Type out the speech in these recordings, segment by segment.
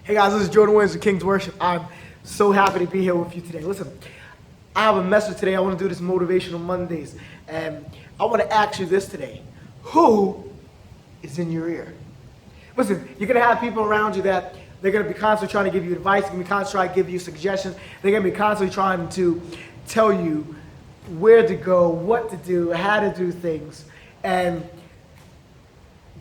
Hey guys, this is Jordan Williams of King's Worship. I'm so happy to be here with you today. Listen, I have a message today. I want to do this Motivational Mondays. And I want to ask you this today. Who is in your ear? Listen, you're going to have people around you that they're going to be constantly trying to give you advice. They're going to be constantly trying to give you suggestions. They're going to be constantly trying to tell you where to go, what to do, how to do things. And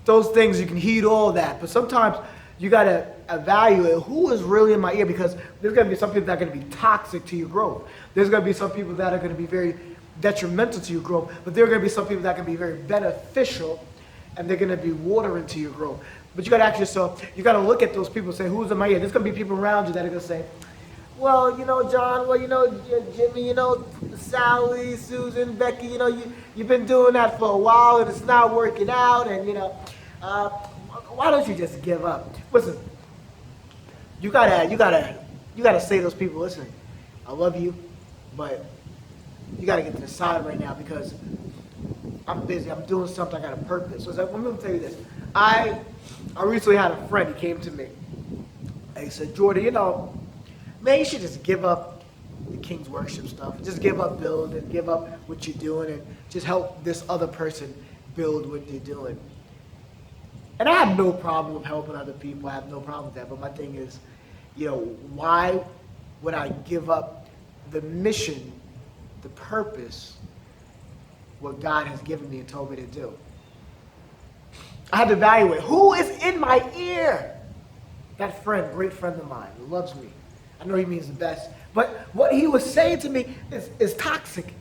those things, you can heed all that. But sometimes you got to evaluate who is really in my ear, because there's going to be some people that are going to be toxic to your growth. There's going to be some people that are going to be very detrimental to your growth, but there are going to be some people that can be very beneficial, and they're going to be watering to your growth. But you got to ask yourself, you got to look at those people and say, who's in my ear? There's going to be people around you that are going to say, well, John, well, Jimmy, Sally, Susan, Becky, you've been doing that for a while and it's not working out, and, why don't you just give up? Listen, you gotta say to those people, listen, I love you, but you gotta get to the side right now because I'm busy. I'm doing something. I got a purpose. So I'm gonna tell you this. I recently had a friend. He came to me and he said, Jordan, man, you should just give up the King's Worship stuff. Just give up building, give up what you're doing, and just help this other person build what they're doing. And I have no problem with helping other people. I have no problem with that. But my thing is, why would I give up the mission, the purpose, what God has given me and told me to do? I had to evaluate who is in my ear. That friend, great friend of mine, who loves me. I know he means the best. But what he was saying to me is toxic.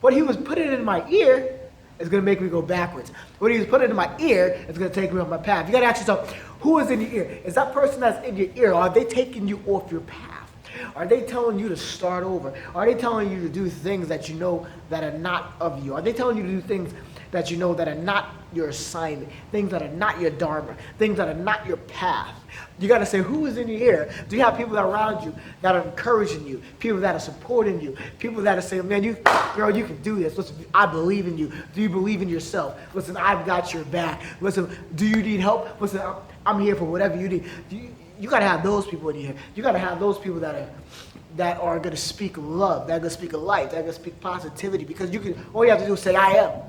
What he was putting in my ear is going to make me go backwards. What he was putting in my ear is going to take me off my path. You got to ask yourself, who is in your ear? Is that person that's in your ear, are they taking you off your path? Are they telling you to start over? Are they telling you to do things that you know that are not of you? Are they telling you to do things that you know that are not your assignment, things that are not your dharma, things that are not your path? You got to say, who is in your ear? Do you have people that are around you that are encouraging you, people that are supporting you, people that are saying, man, girl, you can do this. Listen, I believe in you. Do you believe in yourself? Listen, I've got your back. Listen, do you need help? Listen, I'm here for whatever you need. You got to have those people in your ear. You got to have those people that are going to speak love, that are going to speak light, that are going to speak positivity, because all you have to do is say, I am.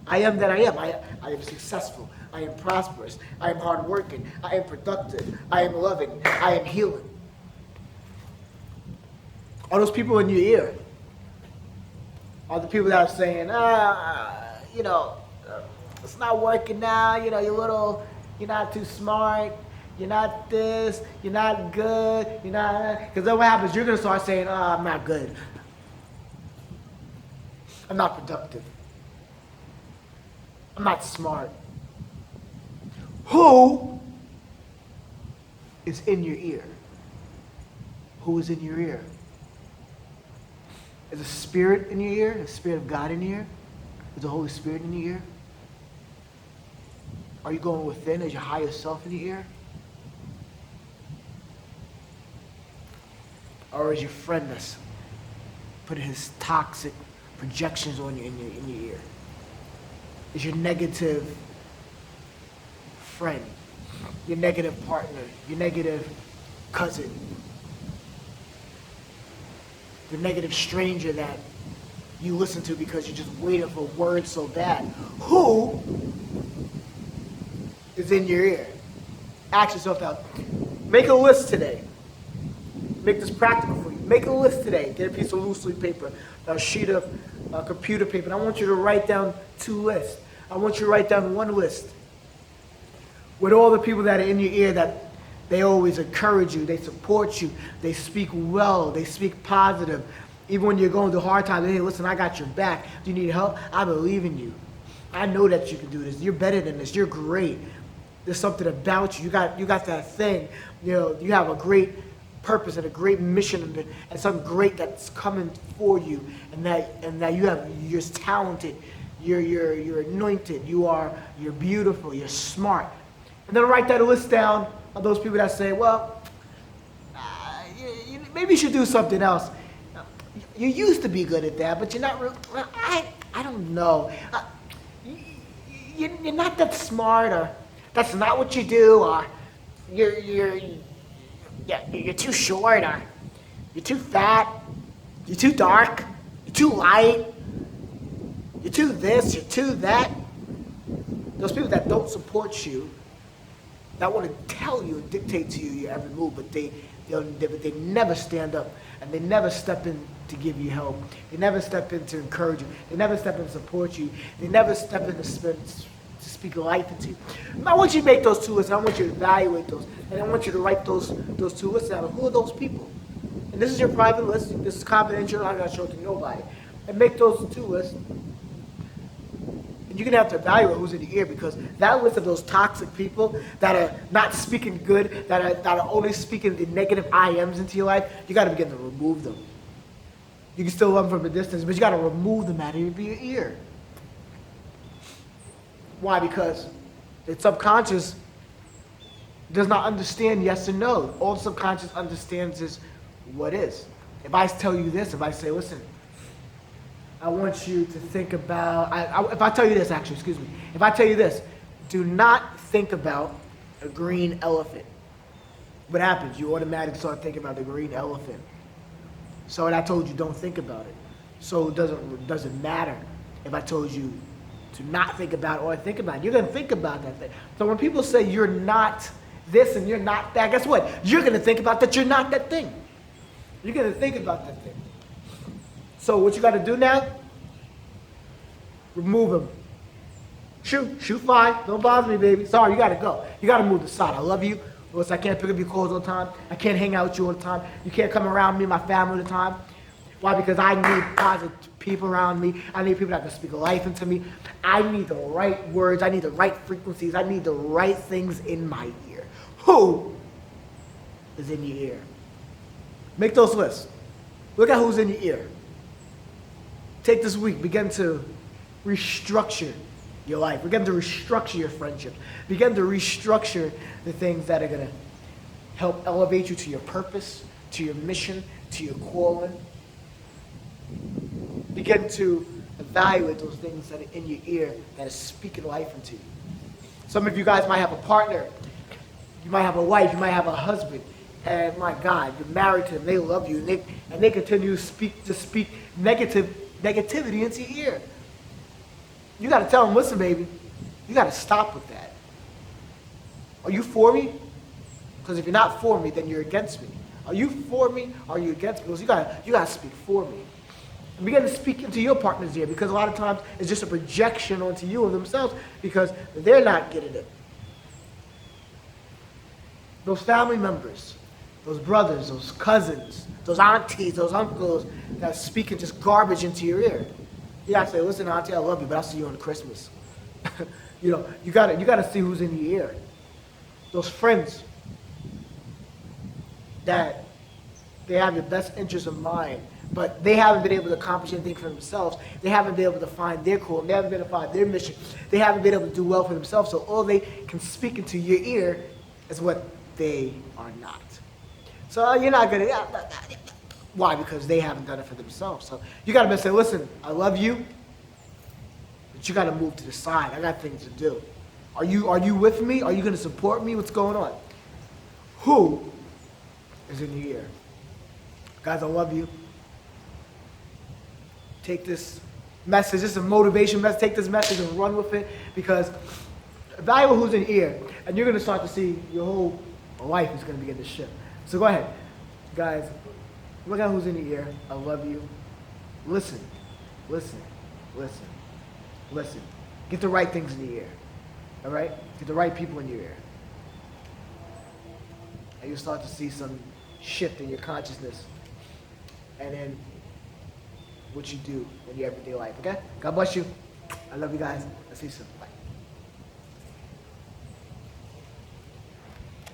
I am that I am. I am successful. I am prosperous. I am hardworking. I am productive. I am loving. I am healing. Are those people in your ear? Are the people that are saying, it's not working now, you're not too smart, you're not this, you're not good, because then what happens, you're going to start saying, I'm not good. I'm not productive. I'm not smart. Who is in your ear? Who is in your ear? Is the Spirit in your ear? Is the Spirit of God in your ear? Is the Holy Spirit in your ear? Are you going within? Is your higher self in your ear? Or is your friend that's putting his toxic projections on you in your ear? Is your negative friend, your negative partner, your negative cousin, the negative stranger that you listen to because you're just waiting for words so bad? Who is in your ear? Ask yourself out. Make a list today. Make this practical for you. Make a list today. Get a piece of loose leaf paper, a sheet of computer paper, and I want you to write down 2 lists. I want you to write down 1 list with all the people that are in your ear that they always encourage you, they support you, they speak well, they speak positive. Even when you're going through hard times, hey, listen, I got your back. Do you need help? I believe in you. I know that you can do this. You're better than this. You're great. There's something about you. You got that thing. You have a great purpose and a great mission and something great that's coming for you, and that you're talented, you're anointed, you're beautiful, you're smart. And then write that list down of those people that say, well, maybe you should do something else. You used to be good at that, but you're not real. I don't know. You're not that smart, or that's not what you do, or yeah, you're too short, or you're too fat, you're too dark, you're too light, you're too this, you're too that. Those people that don't support you, that want to tell you and dictate to you your every move, but they never stand up, and they never step in to give you help. They never step in to encourage you. They never step in to support you. They never step in to speak life into you. I want you to make those two lists, and I want you to evaluate those, and I want you to write those two lists down. Who are those people? And this is your private list. This is confidential. I'm not going to show it to nobody. And make those two lists. And you're going to have to evaluate who's in your ear, because that list of those toxic people that are not speaking good, that are only speaking the negative I ams into your life, you got to begin to remove them. You can still love them from a distance, but you got to remove them out of your ear. Why? Because the subconscious does not understand yes and no. All the subconscious understands is what is. If I tell you this, if I say, listen, I want you to think about, if I tell you this, actually, excuse me. If I tell you this, do not think about a green elephant. What happens? You automatically start thinking about the green elephant. So when I told you don't think about it. So it doesn't matter if I told you to not think about it or think about it. You're going to think about that thing. So when people say you're not this and you're not that, guess what? You're going to think about that you're not that thing. You're going to think about that thing. So what you got to do now? Remove them. Shoot fine. Don't bother me, baby. Sorry, you got to go. You got to move aside. I love you. Listen, I can't pick up your calls all the time. I can't hang out with you all the time. You can't come around me and my family all the time. Why? Because I need positive people around me. I need people that can speak life into me. I need the right words. I need the right frequencies. I need the right things in my ear. Who is in your ear? Make those lists. Look at who's in your ear. Take this week. Begin to restructure your life. Begin to restructure your friendships. Begin to restructure the things that are going to help elevate you to your purpose, to your mission, to your calling. Begin to evaluate those things that are in your ear that are speaking life into you. Some of you guys might have a partner. You might have a wife. You might have a husband. And my God, you're married to them. They love you. And they continue to speak negativity into your ear. You got to tell them, listen, baby, you got to stop with that. Are you for me? Because if you're not for me, then you're against me. Are you for me? Or are you against me? Because you got to speak for me. And begin to speak into your partner's ear, because a lot of times it's just a projection onto you and themselves because they're not getting it. Those family members, those brothers, those cousins, those aunties, those uncles that are speaking just garbage into your ear. You gotta say, listen, auntie, I love you, but I'll see you on Christmas. You gotta see who's in your ear. Those friends that they have your best interest in mind, but they haven't been able to accomplish anything for themselves. They haven't been able to find their call. They haven't been able to find their mission. They haven't been able to do well for themselves. So all they can speak into your ear is what they are not. So you're not gonna. Why? Because they haven't done it for themselves. So you got to say, listen, I love you, but you got to move to the side. I got things to do. Are you with me? Are you going to support me? What's going on? Who is in your ear? Guys, I love you. Take this message. This is a motivation message. Take this message and run with it, because evaluate who's in your ear, and you're going to start to see your whole life is going to begin to shift. So go ahead, guys. Look at who's in your ear. I love you. Listen. Get the right things in your ear. All right? Get the right people in your ear. And you'll start to see some shift in your consciousness. And then what you do in your everyday life. Okay? God bless you. I love you guys. I'll see you soon. Bye.